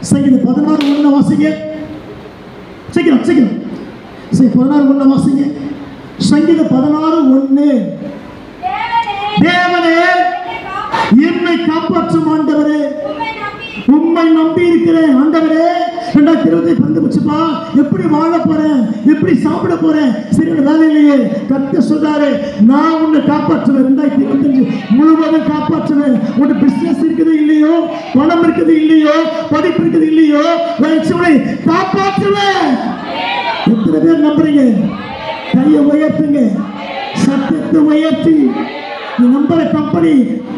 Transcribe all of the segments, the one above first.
சங்கீதம் 16:1 வாசிங்க. சீக்கிரம் சீக்கிரம் 16:1 வாசிங்க. சங்கீதம் 16:1. தேவனே என்னை காப்பாற்றும் ஆண்டவரே, உம்மை நம்பி இருக்கிறேன். ஆண்டவரே 2020 பந்துச்சுப்பா, எப்படி வாழ போறேன், எப்படி சாப்பிட போறேன், சரியான வேலை இல்லையே. கர்த்தர் சொல்றாரு, நான் உன்னை காப்பாற்றுவேன். 2025 முழுவதும் காப்பாற்றுவேன். உன் பிசினஸ் இருக்குது இல்லையோ, பணம் இருக்குது இல்லையோ, படிப்பு இருக்குது இல்லையோ, உன்னை காப்பாற்றுவேன். எத்தனை பேர் நம்புறீங்க? கையை உயர்த்துங்க, சத்தத்தை உயர்த்தி. நீ நம்புற கம்பெனி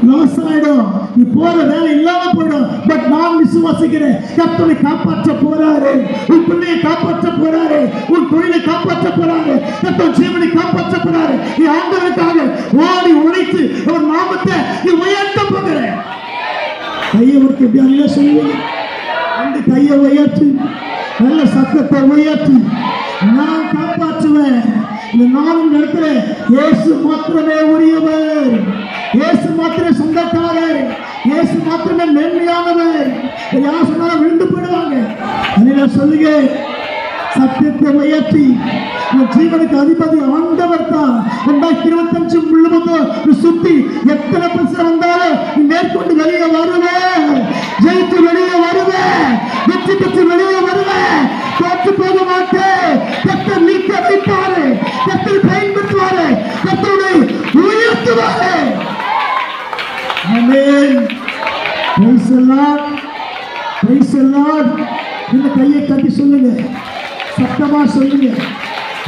லாஸ் ஆயிடும், நீ போற வேலை இல்லாம போயிடும். பட் நான் விசுவாசிக்கிறேன், கர்த்தரை காப்பாற்ற போறாரு. உன் பிள்ளையை காப்பாற்ற போறாரு, உன் தொழிலை காப்பாற்ற போறாரு, கர்த்தர் ஜீவனை காப்பாற்ற போறாரு. நீ ஆண்டவருக்காக ஓடி உழைத்து அவர் நாமத்தை நீ உயர்த்த போகிற. கையை உயர்த்தி எப்படி அல்ல சொல்லுவீங்க? அந்த கையை உயர்த்தி, நல்ல சத்தத்தை உயர்த்தி, நான் காப்பாற்றுவேன். இந்த நாளும் இடத்துல இயேசு மாத்திரமே உரியவர், இயேசு மாத்திரமே சொந்தக்காரர், இயேசு மாத்திரமே மேன்மையானவர். யார் சொன்னாலும் விழுந்து போயிடுவாங்க. அதனால சொல்லுங்க, சத்தியத்தை உயர்த்தி, உன் ஜீவனுக்கு அதிபதி ஆண்டவர் தான். 2025 முழுவதும் சுத்தி எத்தனை பிரச்சனை வந்தாலும் நீ மேற்கொண்டு வெளியே வருவேன், ஜெயித்து வெளியே வருவேன், வெற்றி பெற்று வெளியே வருவேன். தோற்று போக மாட்டேன். கர்த்தர் நீக்க வைப்பாரு, கர்த்தர் பயன்படுத்துவாரு, கர்த்தரை உயர்த்துவாரு. ஆமென். Praise the Lord, praise the Lord. இந்த கையை தட்டி சொல்லுங்க, சத்தமா சொல்லுங்க,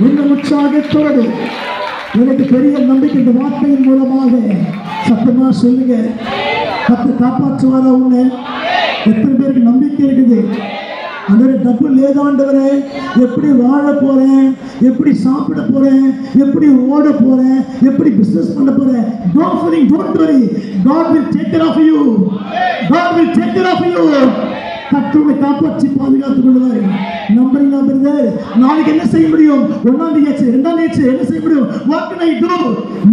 இந்த உற்சாகத்தோடு. எனக்கு பெரிய நம்பிக்கை இந்த வார்த்தையின் மூலமாக சத்தமா சொல்லுங்க. கர்த்தர் காப்பாற்றுவாரா உன்னை? எத்தனை பேருக்கு நம்பிக்கை இருக்குது? அதோட தப்பு லேதாண்டவரே, எப்படி வாழ போறேன், எப்படி சாப்பிட போறேன், எப்படி ஓட போறேன், எப்படி பிசினஸ் பண்ண போறேன்? Don't worry, don't worry. God will take care of you. God will take care of you. கர்த்தரை காப்பாற்றி பாதுகாத்துக் கொள்வார். நம்புறீங்களா பிரதர்? நாளைக்கு என்ன செய்ய முடியும்? 1ஆம் தேதி 2ஆம் தேதி என்ன செய்ய முடியும்? What can I do?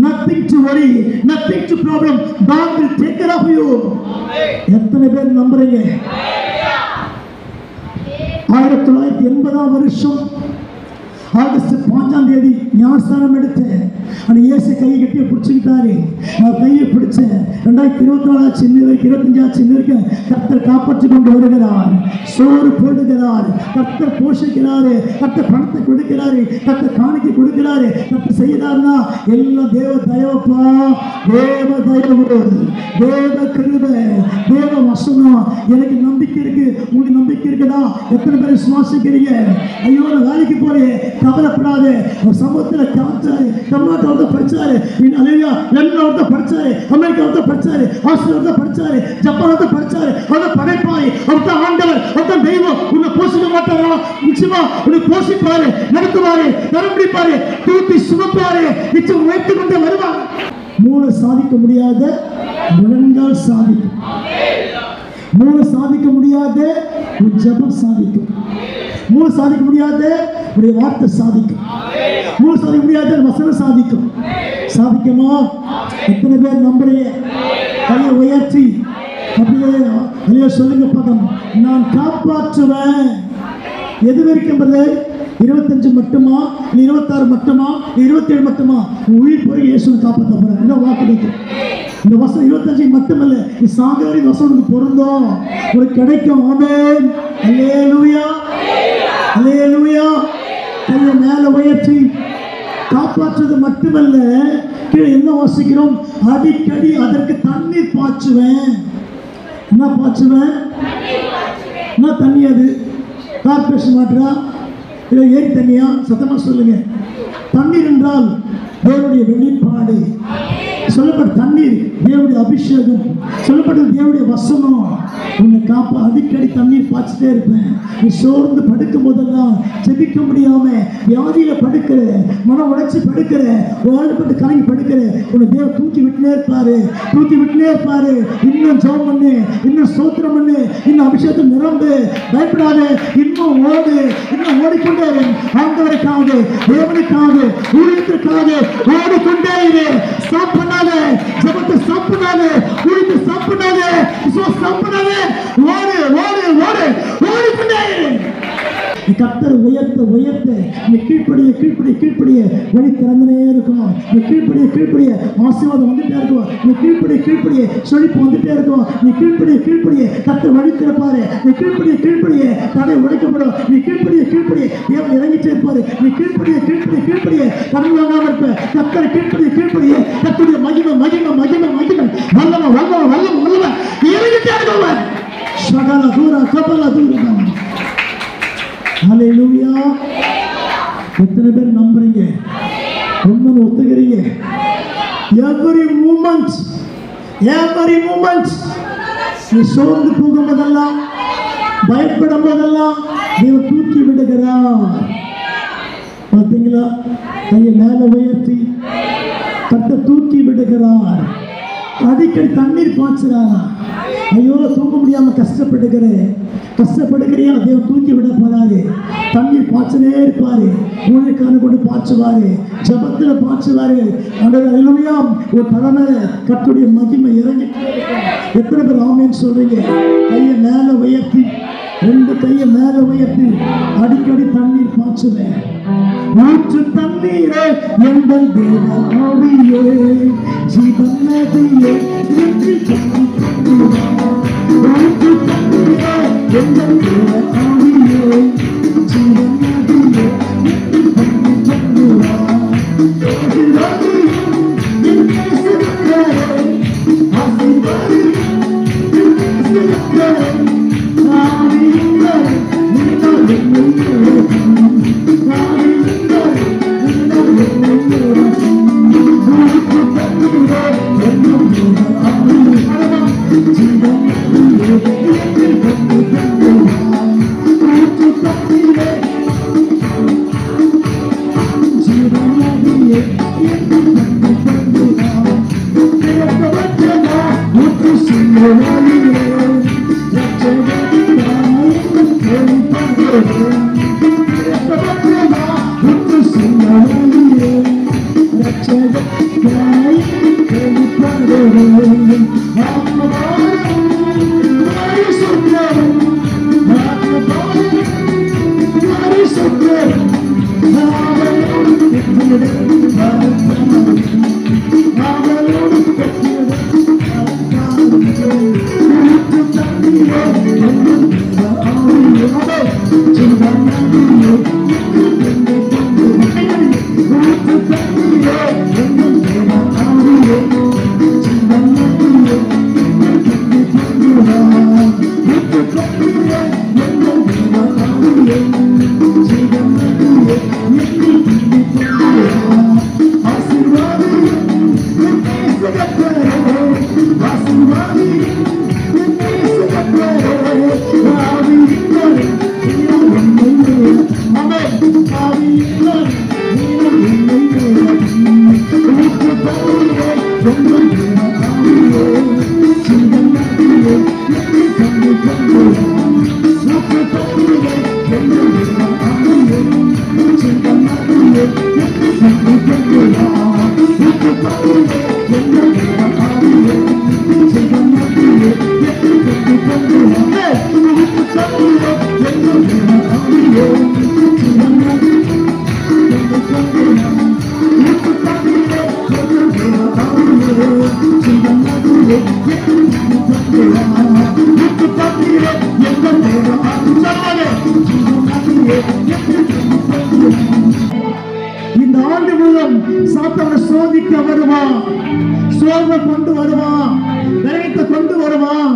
Nothing to worry, nothing to problem. God will take care of you. எத்தனை பேர் நம்புறீங்க? 1980ஆம் வருஷம் ஆகஸ்ட் 5ஆம் தேதி ஞானஸ்நானம் எடுத்தேன். அந்த இயேசு கையை கட்டி பிடிச்சிக்கிட்டாரு. நான் கையை பிடிச்சேன். 2024 ஆச்சு, இன்னும் 25 ஆச்சு. இன்னும் கர்த்தர் காப்பாற்றி கொண்டு வருகிறார். சோறு போடுகிறார், கர்த்தர் போஷிக்கிறாரு, கர்த்தர் பணத்தை கொடுக்கிறாரு, கர்த்தர் காணிக்கை கொடுக்கிறாரு. கர்த்தர் செய்கிறார்னா எல்லாம் தேவ தயவப்பா, தேவ தயவு, தேவ கிருபை, தேவ வசனம். எனக்கு நம்பிக்கை இருக்கு. உங்களுக்கு நம்பிக்கை இருக்குதா? எத்தனை பேர் விசுவாசிக்கிறீங்க? ஐயோ நான் வேலைக்கு போறேன், கவலைப்படாதே. சமூகத்தில் காமிச்சாரு, தமிழ்நாட்டில் தான் படிச்சாரு, லண்டன்ல படிச்சாரு, அமெரிக்காவில் தான் படிச்சாரு, ஆஸ்திரேலியாவில் தான் படிச்சாரு, ஜப்பானில் தான் படிச்சாரு. அவன் படைப்பாய், அவன் ஆண்டவர், அவன் தெய்வம். உன்னை போஷிக்க மாட்டாரா? நிச்சயமா உன்னை போஷிப்பாரு, நடத்துவாரு, கரம்பிடிப்பாரு, தூக்கி சுமப்பாரு, நிச்சயம் உயர்த்தி கொண்டு வருவார். 3 சாதிக்க முடியாத முழங்கால் சாதிக்கும். 3 சாதிக்க முடியாத உன் ஜெபம் சாதிக்கும். 3 சாதிக்க முடியாத உடைய வார்த்தை சாதிக்கும். 3 சாதிக்க முடியாத வசனம் சாதிக்கும். சாதிக்குமா? எத்தனை பேர் நம்புறீங்க? கையை உயர்த்தி அப்படியே சொல்லுங்க பதம், நான் காப்பாற்றுவேன். எது வரைக்கும்? 25 மட்டுமா, 26 மட்டுமா, 27 மட்டுமா? உயிர் போய் இயேசுவை காப்பாற்ற போறேன். என்ன வாக்கு வைக்கும்? இந்த வசனம் 25 மட்டுமல்ல, இந்த சாகரி வசனம் பொருந்தும், உனக்கு கிடைக்கும். ஆமென். அல்லேலூயா, அல்லேலூயா. கையை மேல உயர்த்தி. காப்பாற்றுவது மட்டுமல்ல, கீழே என்ன வாசிக்கிறோம்? அடிக்கடி அதற்கு தண்ணீர் பாய்ச்சுவேன். என்ன பாய்ச்சுவேன்? என்ன தண்ணி அது? கார்பரேஷன் வாட்டரா இல்லை ஏரி தண்ணியா? சத்தமா சொல்லுங்க. தண்ணீர் என்றால் தேவனுடைய வெளிப்பாடு. சொல்லப்பட்ட தண்ணீர் தேவனுடைய அபிஷேகம், சொல்லப்பட்டது தேவனுடைய வசனம். உன்னை அடிக்கடி தண்ணீர் பாய்ச்சிட்டே இருப்பேன். நீ சோர்ந்து படுக்கும் போதெல்லாம், ஜெபிக்க முடியாம வியாதியில படுக்கிற, மனம் உடைச்சு படுக்கிற, வாழ்ப்பட்டு கலங்கி படுக்கிற, உன்னை தேவ தூக்கி விட்டுனே இருப்பாரு, தூக்கி விட்டுனே இருப்பாரு. இன்னும் ஜெபம் பண்ணு, இன்னும் ஸ்தோத்திரம் பண்ணு, இன்னும் அபிஷேகத்தை நிரம்பு, பயப்படாத, இன்னும் ஓடு, இன்னும் ஓடிக்கொண்டே இரு. ஆண்டவருக்காக, தேவனுக்காக, ஊழியத்திற்காக ஓடிக்கொண்டே இரு. ஸ்டாப் பண்ணாத, ஜெபத்தை ஸ்டாப் பண்ணாத, ஊழியத்தை ஸ்டாப் பண்ணாத, விசுவாசத்தை ஸ்டாப் பண்ணாத. ஓடு ஓடு ஓடு கர்த்தரை உயர்த்த உயர்த்த நீ கீழ்ப்படிய கீழ்ப்படிய கீழ்ப்படிய வழி திறந்தனே இருக்கும். நீ கீழ்ப்படிய கீழ்ப்படிய ஆசீர்வாதம் வந்துட்டே இருக்கும். நீ கீழ்ப்படிய கீழ்ப்படிய செழிப்பு வந்துட்டே இருக்கும். நீ கீழ்ப்படிய கீழ்ப்படிய கர்த்தர் வழி திறப்பாரு. நீ கீழ்ப்படிய கீழ்ப்படிய தடை உடைக்கப்படும். நீ கீழ்ப்படிய கீழ்ப்படிய தேவன் இறங்கிட்டே இருப்பாரு. நீ கீழ்ப்படிய கீழ்ப்படிய கீழ்ப்படிய கடன் வாங்காம இருப்ப. கர்த்தரை கீழ்ப்படிய கீழ்ப்படிய கர்த்தருடைய மகிமை மகிமை மகிமை மகிமை வல்லமை வல்லமை வல்லமை வல்லமை இறங்கிட்டே இருக்கும். சகல தூர கபல தூரம். ஹல்லேலூயா. எத்தனை பேர் நம்புறீங்க? ரொம்ப ஒத்துக்கிறீங்க? எவ்ரி மூமெண்ட் நீ சோர்ந்து போகும்போதெல்லாம் பயப்படும் போதெல்லாம் தேவன் தூக்கி விடுகிறார். பார்த்தீங்களா? கையை மேல உயர்த்தி கர்த்தர் தூக்கி விடுகிறார். அடிக்கடி தண்ணீர் பாய்ச்சுறாரா? ஐயோ தூங்க முடியாம கஷ்டப்படுகிறியா? தேவன் தூக்கி விட போறாரு. தண்ணீர் பாய்ச்சலே இருப்பாரு. ஊழியக்காரனை கொண்டு பாய்ச்சுவாரு. ஜபத்துல பாய்ச்சுவாரு. அல்லேலூயா. ஒரு தலைமையில கர்த்தருடைய மகிமை இறங்கி. எத்தனை பேர் ஆமென் சொல்றீங்க? கையை மேல உயர்த்தி, ரெண்டு கையை மேல உயர்த்தி அடிக்கடி தண்ணீர் பாய்ச்சுவேன். ஊற்று தண்ணீரே எங்கள் தேவ ஆவியே, ஜீவன் நதியே ஊற்று தண்ணீரே எங்கள் தேவ ஆவியே, ஜீவன் நதியே இந்த ஆண்டு முழுவதும் சாத்தானை சோதிக்க வருவான், சோர்வை கொண்டு வருவான், விரயத்தை கொண்டு வருவான்,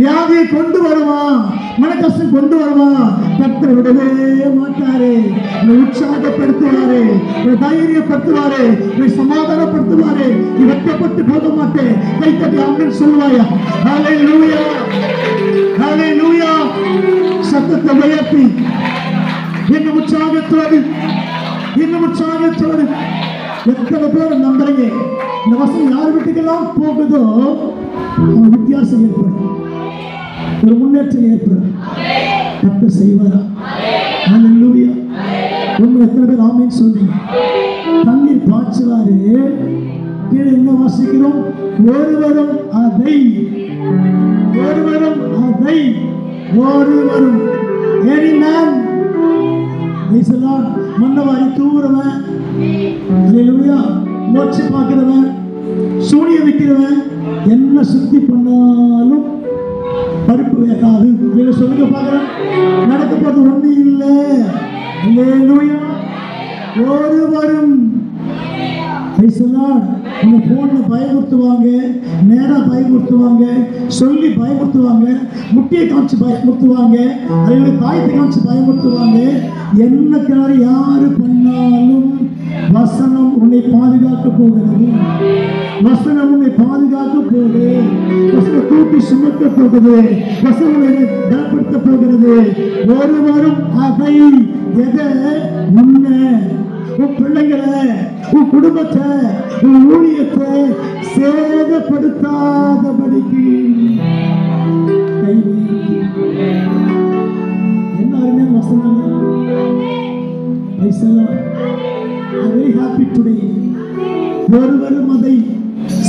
வியாதியை கொண்டு வருவான், மனக்கஷ்டம் கொண்டு வருவான். கர்த்தர் விடவே மாட்டாரு. உற்சாகப்படுத்துவாரு, தைரியப்படுத்துவாரு, சமாதானப்படுத்துவாரு. நீ வெட்கப்பட்டு போக மாட்டேன். கை தட்டி ஆமென் சொல்லுவாயா? ஹல்லேலூயா, ஹல்லேலூயா. சத்தத்தை உயர்த்தி இன்னும் உற்சாகத்தோடு, இன்னும் உற்சாகத்தோடு. எத்தனை பேர் நம்புறீங்க? இந்த வசனம் யார் வீட்டுக்கெல்லாம் போகுதோ வித்தியாசம் ஏற்படும், ஒரு முன்னேற்றம் ஏற்படும். கர்த்தர் செய்வாரா? ஹல்லேலூயா. உங்க எத்தனை பேர் ஆமென் சொல்றீங்க? தண்ணீர் பாய்ச்சுவாரு. கீழே என்ன வாசிக்கிறோம்? ஒருவரும் அதை any man மன்னவாரி தூவுறவன், மோட்சி பார்க்கிறவன், சூனிய வைக்கிறவன், என்ன சுத்தி பண்ணாலும் பருப்பு வேகாது. சொல்லுங்க பார்க்கிறேன். நடக்க போறது ஒண்ணு இல்லை. ஒருவரும் உங்க போன்ல பயமுறுத்துவாங்க, நேரா பயமுறுத்துவாங்க, சொல்லி பயமுறுத்துவாங்க, முட்டியை காமிச்சு பயமுறுத்துவாங்க, அதே தாயத்தை காமிச்சு பயமுறுத்துவாங்க. என்ன யாரு பண்ணாலும் வசனம் உன்னை பாதுகாக்க போகிறது. வசனம் உன்னை பாதுகாக்க போகுது. வசனம் தூக்கி சுமக்க போகுது. வசனம் உன்னை பலப்படுத்த போகிறது. ஒருவரும் அதை எதை முன்ன உன் பிள்ளைகளை, உன் குடும்பத்தை, உன் ஊழியத்தை சேதப்படுத்தாதபடிக்கு என்ன அருமையான வசனம். very happy today. ஒருவரும் அதை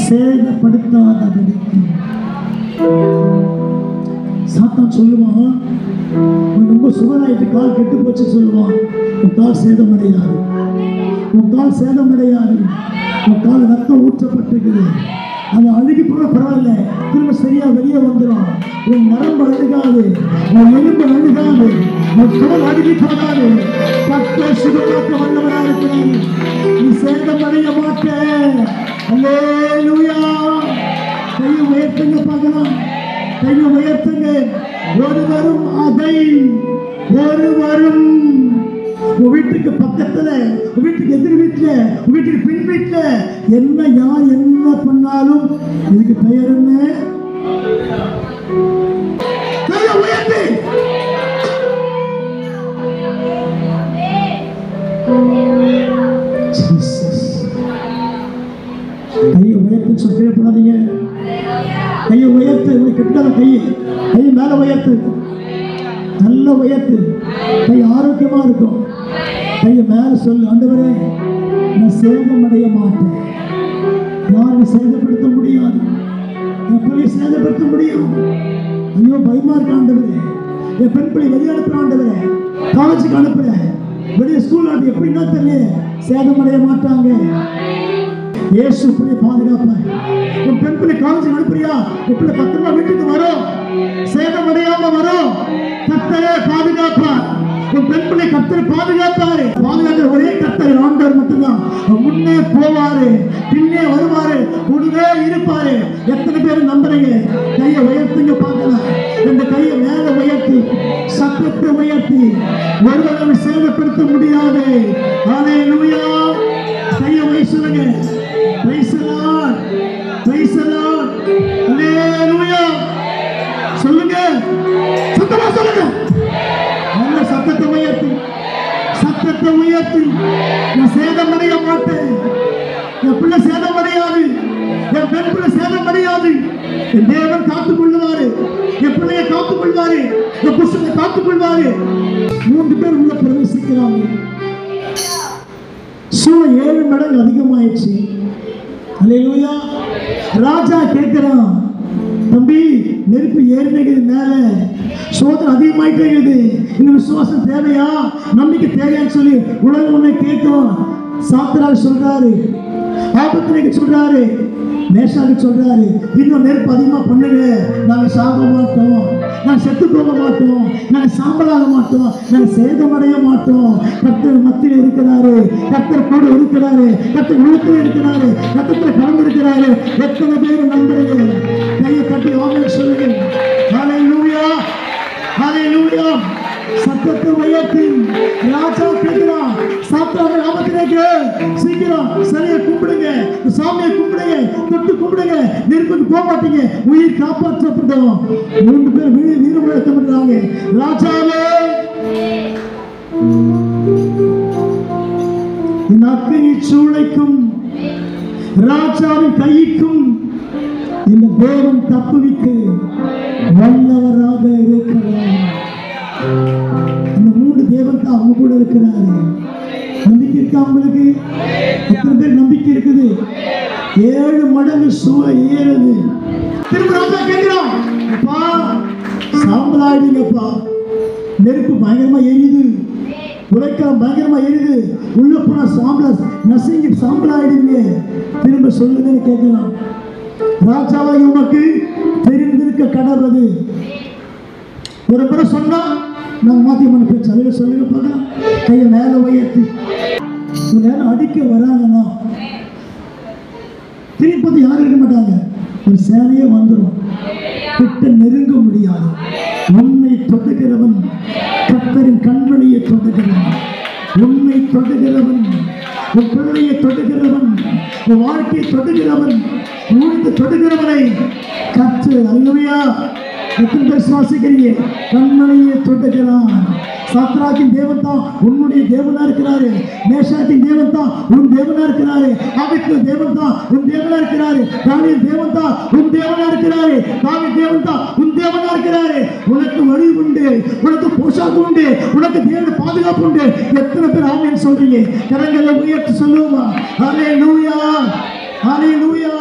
சேதப்படுத்தாதபடிக்கு. சாத்தான் சொல்லுவான், ரொம்ப சுகராயிட்டு கால் கெட்டு போச்சு சொல்லுவான். உன் கால் சேதமடையாது, உன் கால் சேதமடையாது, உன் கால் ரத்தம் ஊற்றப்பட்டிருக்குது, அது அழுகி போன பரவாயில்ல, திரும்ப சரியா வெளியே வந்துடும். உன் நரம்பு அழுகாது, உன் எலும்பு அழுகாது, உன் குடல் அழுகி போகாது. கர்த்தர் சுகமாக்க வல்லவராக இருக்கிறார். நீ சேதமடைய மாட்ட. அல்லேலூயா. கையை உயர்த்துங்க பார்க்கலாம், கையை உயர்த்துங்க. ஒருவரும் அதை, ஒருவரும் உன் வீட்டுக்கு பக்கத்துல, உன் வீட்டுக்கு எதிர் வீட்டுல, உன் வீட்டுக்கு பின் வீட்டுல என்ன யார் என்ன பண்ணாலும் இதுக்கு பெயர் என்ன? கையை உயர்த்தி கையை உயர்த்து சொல்லப்படாதீங்க. கையை உயர்த்து, கெட்டாத கையை மேல உயர்த்து, நல்ல உயர்த்து. கை ஆரோக்கியமா இருக்கும். கையை மேல சொல்லு, ஆண்டவரே நான் சேதமடைய மாட்டேன். யாரும் சேதப்படுத்த முடியாது, என் பிள்ளையை சேதப்படுத்த முடியும். ஐயோ பயமா இருக்க ஆண்டவரே, என் பெண் பிள்ளை வெளியே அனுப்புற ஆண்டவரே, காலேஜுக்கு அனுப்புறேன், வெளியே ஸ்கூல் அனுப்பி எப்படின்னா தெரியல, சேதமடைய மாட்டாங்க. இயேசு பிள்ளை பாதுகாப்பார். உன் பெண் பிள்ளை காலேஜுக்கு அனுப்புறியா, உன் பிள்ளை பத்திரமா வீட்டுக்கு வரும், சேதமடையாம வரும். கர்த்தரே பாதுகாப்பார். உன் பெண் பிள்ளை கர்த்தர் பாதுகாப்பாரு. பாதுகாக்கிற ஒரே கர்த்தர் ஆண்டவர் மட்டும்தான். முன்னே போவாரு, பின்னே வருவாரு, கூடவே இருப்பாரு. எத்தனை பேர் நம்புறீங்க? கையை உயர்த்துங்க பார்க்கலாம். இந்த கையை மேல உயர்த்தி, சத்தத்தை உயர்த்தி, ஒருவரை சேதப்படுத்த முடியாது. ஹல்லேலூயா. கையை உயர்த்துங்க. Praise the Lord, praise the Lord. ஹல்லேலூயா. சொல்லுங்க, சத்தமா சொல்லுங்க. நல்ல சத்தத்தை உயர்த்தி, சத்தத்தை உயர்த்தி. நான் சேதமடைய மாட்டேன். என் பிள்ளை சேதமடையாது, என் பெண் பிள்ளை சேதமடையாது. என் தேவன் காத்துக் கொள்வாரு, என் பிள்ளையை காத்துக் கொள்வாரு, என் புருஷனை காத்துக் கொள்வாரு. 3 பேர் உள்ள பிரவேசிக்கிறாங்க. சூழல் 7 மடங்கு அதிகமாயிடுச்சு. அல்லேலூயா. ராஜா கேட்கிறான், தம்பி நெருப்பு ஏறினது மேல, சோதனை அதிகமாயிட்டே இருக்குது, இந்த விசுவாசம் தேவையா, நம்பிக்கை தேவையான்னு சொல்லி உலகம் ஒண்ணு கேட்கும். சாத்ராக் சொல்றாரு, ஆபத்நேகோ சொல்றாரு, மேஷாக்கு சொல்றாரு, இன்னும் நெருப்பு அதிகமா பண்ணுங்க, நாங்க சாக மாட்டோம், நாங்க செத்து போக மாட்டோம், நாங்க சாம்பலாக மாட்டோம், நாங்க சேதமடைய மாட்டோம். கர்த்தர் மத்தியில் இருக்கிறாரு, கர்த்தர் கூட இருக்கிறாரு, கர்த்தர் உள்ளத்தில் இருக்கிறாரு, கர்த்தர் கலந்து இருக்கிறாரு. எத்தனை பேர் நம்புறீங்க? கையை கட்டி ஆமென் சொல்லுங்க. ஹல்லேலூயா, ஹல்லேலூயா. சத்தத்தை உயர்த்தி ராஜா கேட்கிறான், சாத்ராக் ஆபத்நேகோ சீக்கிரம் சரியா கும்பிடுங்க, சாமியை கும்பிடுங்க, தொட்டு கும்பிடுங்க, நெருப்புக்கு போக மாட்டீங்க, உயிர் காப்பாற்றப்படும். 3 பேர் வீர முழக்கம் பண்றாங்க. ராஜாவே, இந்த அக்கினி சூளைக்கும் ராஜாவின் கைக்கும் இந்த தேவன் தப்புவிக்க வல்லவராக இருக்கிறார். அந்த 3 தேவன் தான் அவங்க கூட இருக்கிறாரு. நம்பிக்கை இருக்கா உங்களுக்கு? எத்தனை பேர் நம்பிக்கை இருக்குது? 7 மடங்கு சூளை ஏறுது. திரும்ப ராஜா கேட்கிறான், அப்பா சாம்பலாயிடுங்கப்பா, நெருப்பு பயங்கரமா எரியுது, உழைக்கலாம் பயங்கரமா எரியுது, உள்ள போனா சாம்பலா நசுங்கி சாம்பல் ஆயிடுங்க. திரும்ப சொல்லுங்கன்னு கேட்கலாம். ராஜாவாகி உமக்கு தெரிந்திருக்க கடவுது. ஒரு முறை சொன்னா நான் மாத்தி பண்ண பேச்சு அதில் சொல்லுங்க பார்க்கலாம். கையை மேல உயர்த்தி நேரம் அடிக்க வராங்கன்னா திருப்பதி யாரும் இருக்க மாட்டாங்க, ஒரு சேனையே வந்துடும், கிட்ட நெருங்க முடியாது. உன்னை தொடுகிறவன் கர்த்தரின் கண்மணியை தொடுகிறவன், உன்னை தொடுகிறவன், உன் பிள்ளையை தொடுகிறவன், உன் வாழ்க்கையை தொடுகிறவன், ஊருக்கு தொடுகிறவனை கர்த்தர். அல்லேலூயா. எத்தனை பேர் சுவாசிக்கிறீங்க? கண்மணியை தொடுகிறான். சாத்ராக்கின் தேவன் தான் உன்னுடைய தேவனா இருக்கிறாரு. மேஷாக்கின் தேவன் தான் உன் தேவனா இருக்கிறாரு. ஆபிரகாமின் தேவன் தான் உன் தேவனா இருக்கிறாரு. தாவீதின் தேவன் தான் உன் தேவனா இருக்கிறாரு. தாவீது தேவன் தான் உன் தேவனா இருக்கிறாரு. உனக்கு வழி உண்டு, உனக்கு போஷாக்கு உண்டு, உனக்கு தேவன் பாதுகாப்பு உண்டு. எத்தனை பேர் ஆமென் சொல்றீங்க? கரங்களை உயர்த்தி சொல்லுவோமா? ஹல்லேலூயா, ஹல்லேலூயா.